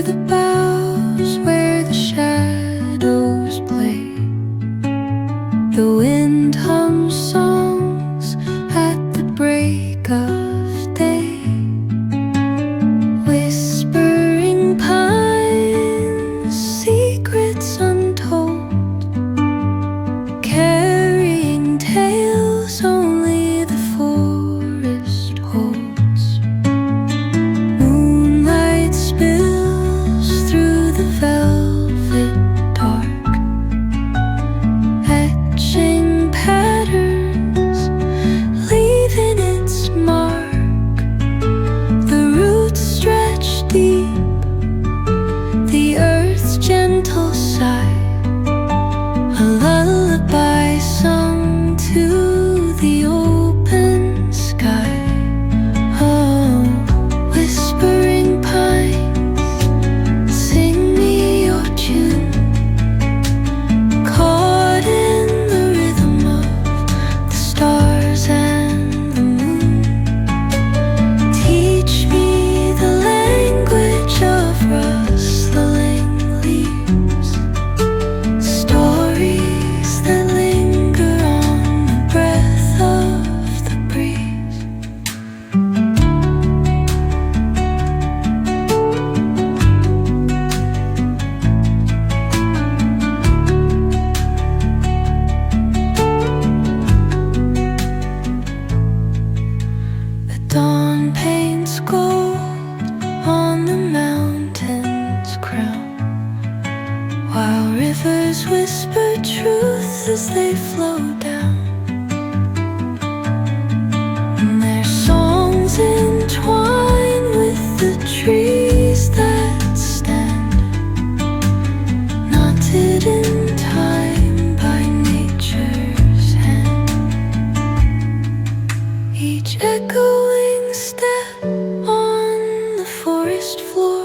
under the boughs where the shadows play. The wind hums songs at the break of day. Whispering pines, secrets untold, carrying tales only the forest holds. Moonlight spills through the velvet dark, etching patterns, leaving its mark. The roots stretch deep, the earth's gentle sigh, a lullaby sung to the open sky. Oh, whispering pines, sing me your tune, caught in the rhythm of the stars and the moon. Teach me the language of rustling leaves, stories that linger on the breath of the breeze. The dawn paints gold on the mountain's crown, while rivers whisper truth as they flow down. And their songs entwine with the trees that stand, knotted in time by nature's hand. Each echoing step on the forest floor